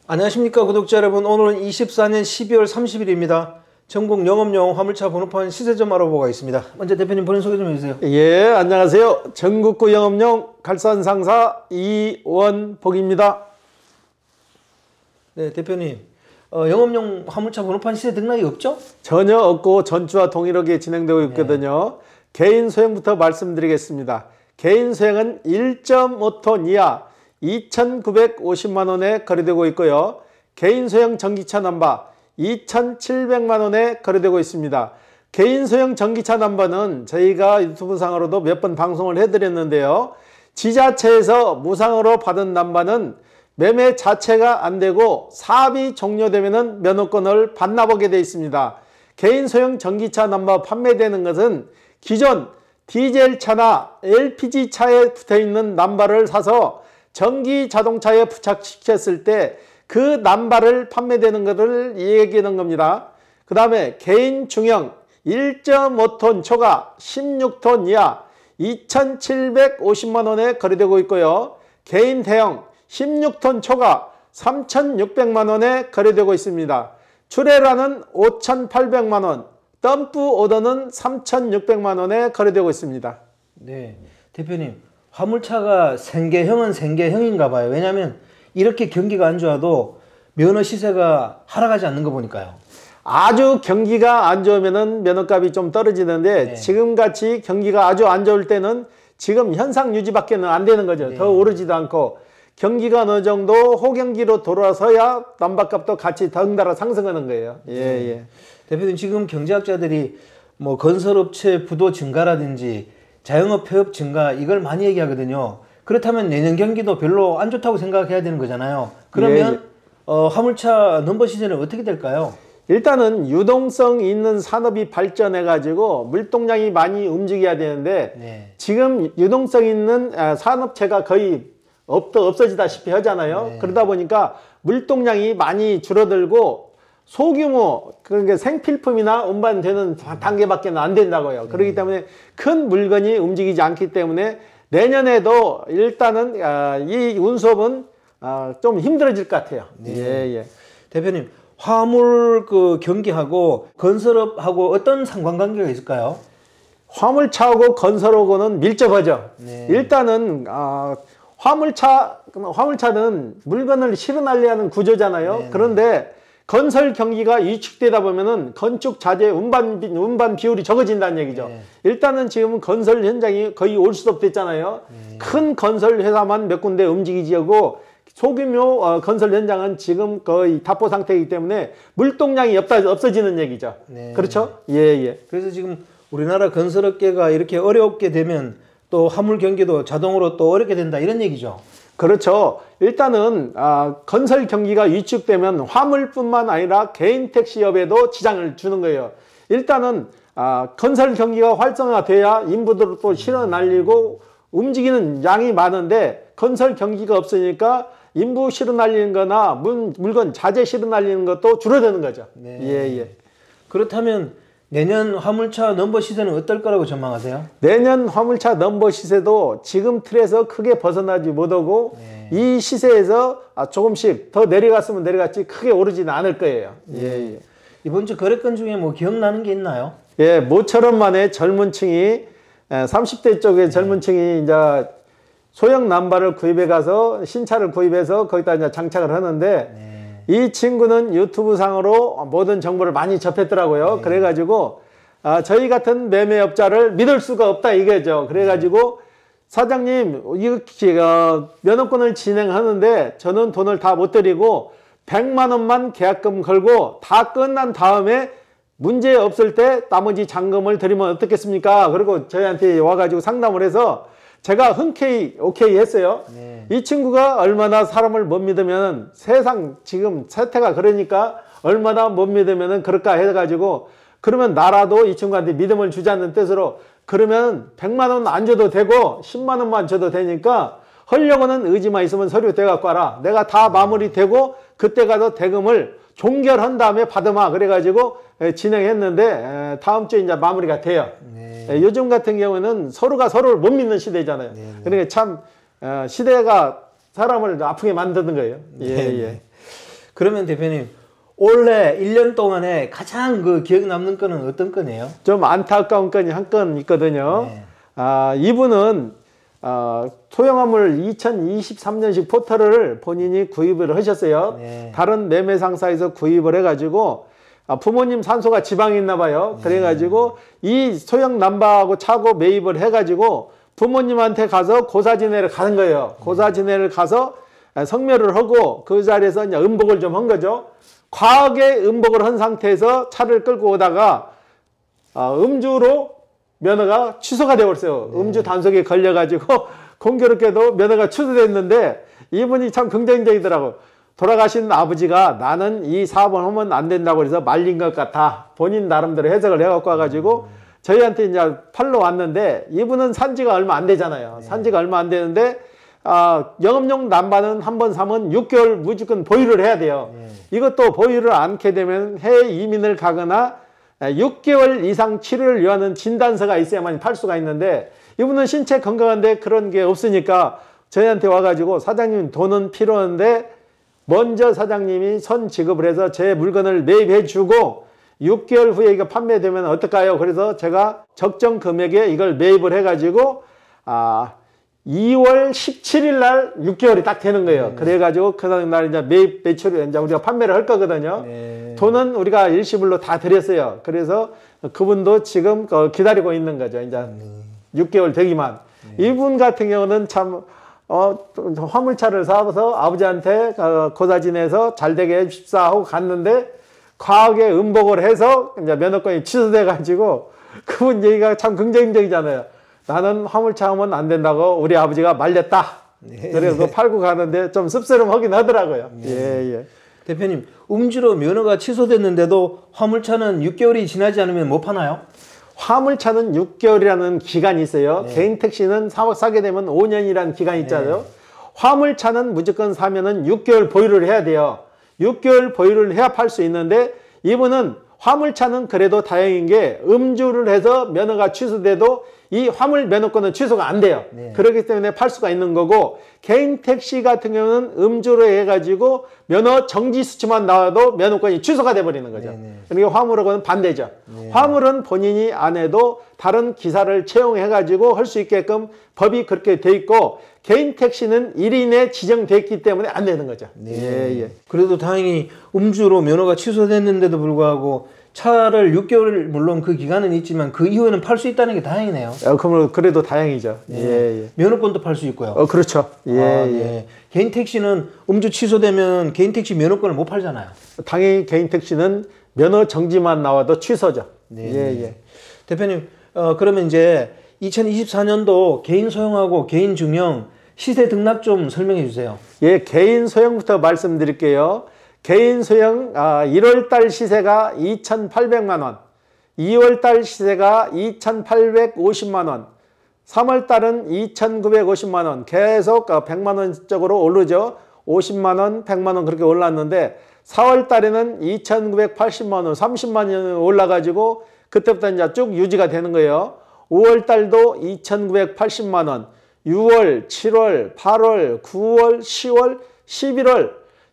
안녕하십니까 구독자 여러분. 오늘은 24년 12월 30일입니다. 전국 영업용 화물차 번호판 시세 좀 알아보고 있습니다. 먼저 대표님 본인 소개 좀 해주세요. 예, 안녕하세요. 전국구 영업용 갈산상사 이원복입니다. 네, 대표님. 영업용 화물차 번호판 시세 등락이 없죠? 전혀 없고 전주와 동일하게 진행되고 있거든요. 개인 소형부터 말씀드리겠습니다. 개인 소형은 1.5톤 이하 2,950만 원에 거래되고 있고요. 개인 소형 전기차 넘버 2,700만 원에 거래되고 있습니다. 개인 소형 전기차 넘버는 저희가 유튜브 상으로도 몇 번 방송을 해드렸는데요. 지자체에서 무상으로 받은 넘버는 매매 자체가 안 되고 사업이 종료되면 면허권을 반납하게 되어 있습니다. 개인 소형 전기차 넘버 판매되는 것은 기존 디젤 차나 LPG 차에 붙어 있는 넘버를 사서 전기 자동차에 부착시켰을 때 그 넘버를 판매되는 것을 얘기하는 겁니다. 그 다음에 개인 중형 1.5톤 초과 16톤 이하 2,750만 원에 거래되고 있고요. 개인 대형 16톤 초과 3,600만 원에 거래되고 있습니다. 출애라는 5,800만 원, 덤프 오더는 3,600만 원에 거래되고 있습니다. 네, 대표님. 화물차가 생계형은 생계형인가 봐요. 왜냐하면 이렇게 경기가 안 좋아도 면허 시세가 하락하지 않는 거 보니까요. 아주 경기가 안 좋으면 면허값이 좀 떨어지는데 지금같이 경기가 아주 안 좋을 때는 지금 현상 유지밖에 안 되는 거죠. 더 오르지도 않고 경기가 어느 정도 호경기로 돌아서야 넘버값도 같이 덩달아 상승하는 거예요. 예. 대표님, 지금 경제학자들이 뭐 건설업체 부도 증가라든지 자영업 폐업 증가 이걸 많이 얘기하거든요. 그렇다면 내년 경기도 별로 안 좋다고 생각해야 되는 거잖아요. 그러면 화물차 넘버 시세는 어떻게 될까요? 일단은 유동성 있는 산업이 발전해 가지고 물동량이 많이 움직여야 되는데 지금 유동성 있는 산업체가 거의 없어지다시피 하잖아요. 그러다 보니까 물동량이 많이 줄어들고 소규모, 그러니까 생필품이나 운반되는 단계밖에 안 된다고요. 그렇기 때문에 큰 물건이 움직이지 않기 때문에 내년에도 일단은 이 운수업은 좀 힘들어질 것 같아요. 대표님, 화물 경기하고 건설업하고 어떤 상관관계가 있을까요? 화물차하고 건설하고는 밀접하죠. 일단은 화물차는 물건을 실어날려야 하는 구조잖아요. 그런데 건설 경기가 위축되다 보면은 건축 자재 운반 비율이 적어진다는 얘기죠. 일단은 지금 건설 현장이 거의 올 수도 없댔잖아요. 큰 건설 회사만 몇 군데 움직이지고 소규모 건설 현장은 지금 거의 답보 상태이기 때문에 물동량이 없어지는 얘기죠. 그렇죠? 그래서 지금 우리나라 건설업계가 이렇게 어렵게 되면 또 화물 경기도 자동으로 또 어렵게 된다, 이런 얘기죠. 그렇죠. 일단은 건설 경기가 위축되면 화물뿐만 아니라 개인 택시업에도 지장을 주는 거예요. 일단은 건설 경기가 활성화돼야 인부들을 또 실어 날리고 움직이는 양이 많은데 건설 경기가 없으니까 인부 실어 날리는 거나 물건 자재 실어 날리는 것도 줄어드는 거죠. 그렇다면 내년 화물차 넘버 시세는 어떨 거라고 전망하세요? 내년 화물차 넘버 시세도 지금 틀에서 크게 벗어나지 못하고 이 시세에서 조금씩 더 내려갔으면 내려갔지 크게 오르지는 않을 거예요. 이번 주 거래건 중에 뭐 기억나는 게 있나요? 모처럼 만에 젊은 층이 30대 쪽의 젊은 층이 이제 소형 남바를 구입해 가서 신차를 구입해서 거기다 이제 장착을 하는데 이 친구는 유튜브 상으로 모든 정보를 많이 접했더라고요. 그래가지고 저희 같은 매매업자를 믿을 수가 없다 이거죠. 그래가지고 사장님, 이렇게 면허권을 진행하는데 저는 돈을 다 못 드리고 100만 원만 계약금 걸고 다 끝난 다음에 문제 없을 때 나머지 잔금을 드리면 어떻겠습니까? 그리고 저희한테 와가지고 상담을 해서 제가 흔쾌히 오케이 했어요. 이 친구가 얼마나 사람을 못 믿으면 세상 지금 세태가 그러니까 얼마나 못 믿으면 그럴까 해가지고 그러면 나라도 이 친구한테 믿음을 주자는 뜻으로 그러면 100만 원 안 줘도 되고 10만 원만 줘도 되니까 하려고는 의지만 있으면 서류 떼갖고 와라. 내가 다 마무리되고 그때 가서 대금을 종결한 다음에 받으마. 그래가지고 진행했는데 다음 주에 이제 마무리가 돼요. 요즘 같은 경우는 서로가 서로를 못 믿는 시대잖아요. 그러니까 참 시대가 사람을 아프게 만드는 거예요. 그러면 대표님 올해 1년 동안에 가장 그 기억 남는 건은 어떤 건이에요? 좀 안타까운 건이 한 건 있거든요. 네. 이분은 소형화물 2023년식 포털을 본인이 구입을 하셨어요. 네. 다른 매매 상사에서 구입을 해가지고 부모님 산소가 지방에 있나 봐요. 그래가지고 이 소형 남바하고 차고 매입을 해가지고 부모님한테 가서 고사진해를 가는 거예요. 고사진해를 가서 성묘를 하고 그 자리에서 이제 음복을 좀 한 거죠. 과하게 음복을 한 상태에서 차를 끌고 오다가 음주로 면허가 취소가 되어버렸어요. 음주 단속에 걸려가지고 공교롭게도 면허가 취소됐는데 이분이 참 긍정적이더라고요. 돌아가신 아버지가 나는 이 사업을 하면 안 된다고 해서 말린 것 같아. 본인 나름대로 해석을 해갖고 와가지고 저희한테 이제 팔러 왔는데 이분은 산지가 얼마 안 되잖아요. 산지가 얼마 안 되는데 영업용 남바는 한 번 사면 6개월 무조건 보유를 해야 돼요. 이것도 보유를 않게 되면 해외 이민을 가거나 6개월 이상 치료를 요하는 진단서가 있어야만 팔 수가 있는데 이분은 신체 건강한데 그런 게 없으니까 저희한테 와가지고 사장님 돈은 필요한데 먼저 사장님이 선 지급을 해서 제 물건을 매입해 주고 6개월 후에 이거 판매되면 어떨까요? 그래서 제가 적정 금액에 이걸 매입을 해가지고 2월 17일 날 6개월이 딱 되는 거예요. 그래가지고 그날 이제 매입 매출을 이제 우리가 판매를 할 거거든요. 돈은 우리가 일시불로 다 드렸어요. 그래서 그분도 지금 기다리고 있는 거죠. 이제 6개월 되기만. 이분 같은 경우는 참 화물차를 사서 아버지한테 고사진해서 잘 되게 해줍사 하고 갔는데 과하게 음복을 해서 이제 면허권이 취소돼 가지고 그분 얘기가 참 긍정적이잖아요. 나는 화물차 하면 안 된다고 우리 아버지가 말렸다. 그래서 팔고 가는데 좀 씁쓸하긴 하더라고요. 예. 대표님, 음주로 면허가 취소됐는데도 화물차는 6개월이 지나지 않으면 못 파나요? 화물차는 6개월이라는 기간이 있어요. 개인 택시는 사게 되면 5년이라는 기간이 있잖아요. 화물차는 무조건 사면은 6개월 보유를 해야 돼요. 6개월 보유를 해야 팔 수 있는데 이분은 화물차는 그래도 다행인 게 음주를 해서 면허가 취소돼도 이 화물 면허권은 취소가 안 돼요. 그렇기 때문에 팔 수가 있는 거고 개인 택시 같은 경우는 음주로 해가지고 면허 정지 수치만 나와도 면허권이 취소가 돼버리는 거죠. 그러니까 화물하고는 반대죠. 화물은 본인이 안 해도 다른 기사를 채용해가지고 할 수 있게끔 법이 그렇게 돼 있고 개인 택시는 1인에 지정돼 있기 때문에 안 되는 거죠. 그래도 다행히 음주로 면허가 취소됐는데도 불구하고 차를 6개월 물론 그 기간은 있지만 그 이후에는 팔 수 있다는 게 다행이네요. 그럼 그래도 다행이죠. 면허권도 팔 수 있고요. 그렇죠. 개인 택시는 음주 취소되면 개인 택시 면허권을 못 팔잖아요. 당연히 개인 택시는 면허 정지만 나와도 취소죠. 대표님, 그러면 이제 2024년도 개인 소형하고 개인 중형 시세 등락 좀 설명해 주세요. 개인 소형부터 말씀드릴게요. 개인 소형 1월달 시세가 2,800만 원, 2월달 시세가 2,850만 원, 3월달은 2,950만 원, 계속 100만 원 쪽으로 오르죠. 50만 원, 100만 원 그렇게 올랐는데 4월달에는 2,980만 원, 30만 원이 올라가지고 그때부터 이제 쭉 유지가 되는 거예요. 5월달도 2,980만 원, 6월, 7월, 8월, 9월, 10월,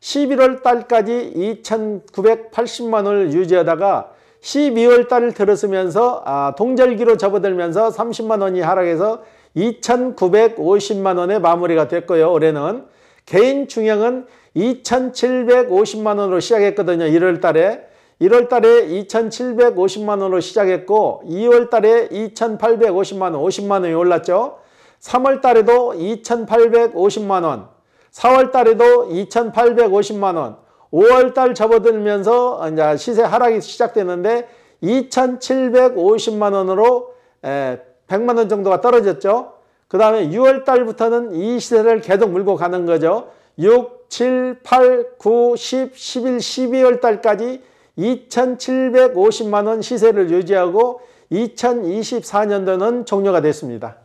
11월 달까지 2,980만 원을 유지하다가 12월 달을 들었으면서 동절기로 접어들면서 30만 원이 하락해서 2,950만 원에 마무리가 됐고요. 올해는 개인 중형은 2,750만 원으로 시작했거든요. 1월 달에 2,750만 원으로 시작했고 2월 달에 2,850만 원, 50만 원이 올랐죠. 3월 달에도 2,850만 원, 4월 달에도 2,850만 원, 5월 달 접어들면서 이제 시세 하락이 시작되는데 2,750만 원으로 100만 원 정도가 떨어졌죠. 그 다음에 6월 달부터는 이 시세를 계속 물고 가는 거죠. 6, 7, 8, 9, 10, 11, 12월 달까지 2,750만 원 시세를 유지하고 2024년도는 종료가 됐습니다.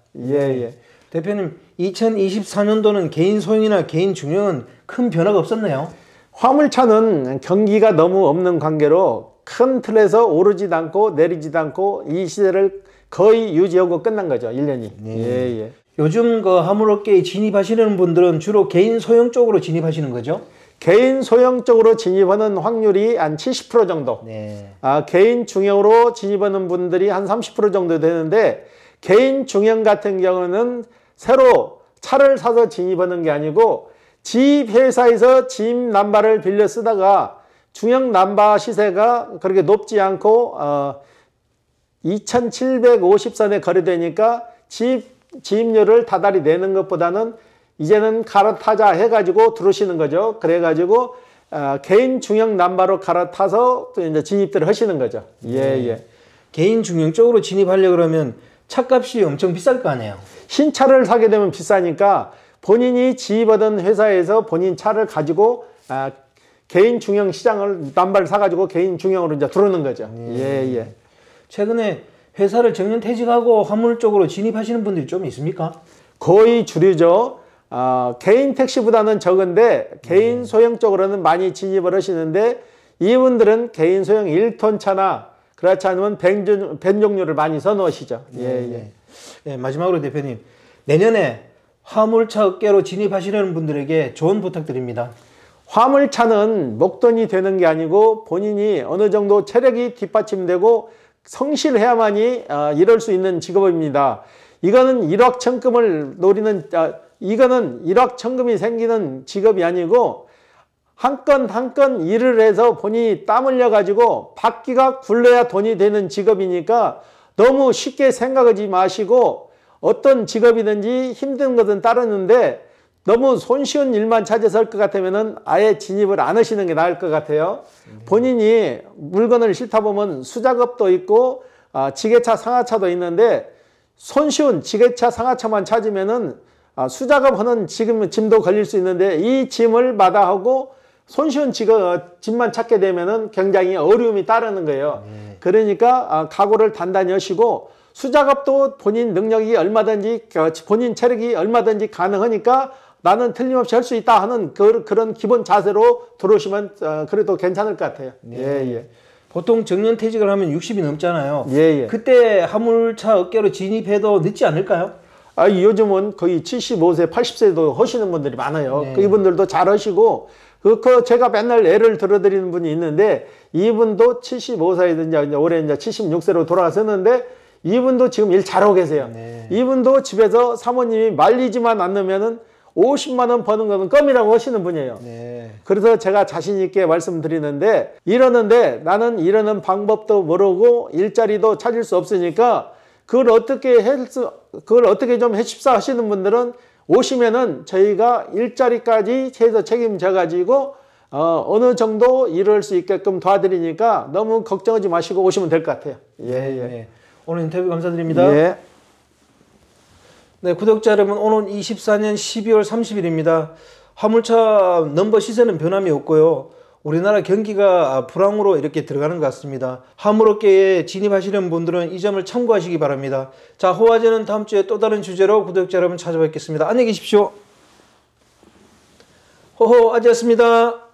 대표님, 2024년도는 개인 소형이나 개인 중형은 큰 변화가 없었네요. 화물차는 경기가 너무 없는 관계로 큰 틀에서 오르지도 않고 내리지도 않고 이 시세를 거의 유지하고 끝난 거죠. 1년이. 요즘 그 화물업계에 진입하시는 분들은 주로 개인 소형 쪽으로 진입하시는 거죠? 개인 소형 쪽으로 진입하는 확률이 한 70% 정도. 네. 개인 중형으로 진입하는 분들이 한 30% 정도 되는데, 개인 중형 같은 경우는 새로 차를 사서 진입하는 게 아니고 집 회사에서 집 남바를 빌려 쓰다가 중형 남바 시세가 그렇게 높지 않고 2,750선에 거래되니까 집료를 다달이 내는 것보다는 이제는 갈아타자 해가지고 들어오시는 거죠. 그래가지고 개인 중형 남바로 갈아타서 또 이제 진입들을 하시는 거죠. 예. 개인 중형 쪽으로 진입하려 그러면 차값이 엄청 비쌀 거 아니에요. 신차를 사게 되면 비싸니까 본인이 지입하던 회사에서 본인 차를 가지고 개인 중형 시장을 남바를 사가지고 개인 중형으로 이제 들어오는 거죠. 예. 최근에 회사를 정년 퇴직하고 화물 쪽으로 진입하시는 분들이 좀 있습니까? 거의 주류죠. 개인 택시보다는 적은데 개인 소형 쪽으로는 많이 진입을 하시는데, 이분들은 개인 소형 1톤 차나 그렇지 않으면 밴 종류를 많이 선호하시죠. 예. 마지막으로 대표님, 내년에 화물차 업계로 진입하시려는 분들에게 조언 부탁드립니다. 화물차는 목돈이 되는 게 아니고 본인이 어느 정도 체력이 뒷받침되고 성실해야만이 이럴 수 있는 직업입니다. 이거는 1억 천금을 노리는, 이거는 1억 천금이 생기는 직업이 아니고 한 건 한 건 일을 해서 본인이 땀 흘려 가지고 바퀴가 굴러야 돈이 되는 직업이니까 너무 쉽게 생각하지 마시고, 어떤 직업이든지 힘든 것은 따르는데 너무 손쉬운 일만 찾아서 할 것 같으면 아예 진입을 안 하시는 게 나을 것 같아요. 본인이 물건을 싣다 보면 수작업도 있고 지게차 상하차도 있는데, 손쉬운 지게차 상하차만 찾으면은 수작업 하는 짐도 걸릴 수 있는데, 이 짐을 마다하고 손쉬운 짐만 찾게 되면은 굉장히 어려움이 따르는 거예요. 그러니까 각오를 단단히 하시고, 수작업도 본인 능력이 얼마든지, 본인 체력이 얼마든지 가능하니까 나는 틀림없이 할 수 있다 하는 그런 기본 자세로 들어오시면 그래도 괜찮을 것 같아요. 예. 보통 정년퇴직을 하면 60이 넘잖아요. 예. 그때 화물차 업계로 진입해도 늦지 않을까요? 요즘은 거의 75세, 80세도 하시는 분들이 많아요. 네. 이분들도 잘 하시고, 제가 맨날 예를 들어드리는 분이 있는데, 이분도 75세이든지 올해 이제 76세로 돌아가셨는데, 이분도 지금 일 잘하고 계세요. 네. 이분도 집에서 사모님이 말리지만 않으면은 50만 원 버는 거는 껌이라고 하시는 분이에요. 네. 그래서 제가 자신 있게 말씀드리는데, 이러는데 나는 이러는 방법도 모르고 일자리도 찾을 수 없으니까 그걸 어떻게 좀 해십사 하시는 분들은 오시면은 저희가 일자리까지 해서 책임져 가지고 어느 정도 일을 할 수 있게끔 도와드리니까 너무 걱정하지 마시고 오시면 될 것 같아요. 예. 오늘 인터뷰 감사드립니다. 예. 네, 구독자 여러분, 오늘 24년 12월 30일입니다. 화물차 넘버 시세는 변함이 없고요. 우리나라 경기가 불황으로 이렇게 들어가는 것 같습니다. 화물업계에 진입하시는 분들은 이 점을 참고하시기 바랍니다. 자, 호화제는 다음 주에 또 다른 주제로 구독자 여러분 찾아뵙겠습니다. 안녕히 계십시오. 호호아제였습니다.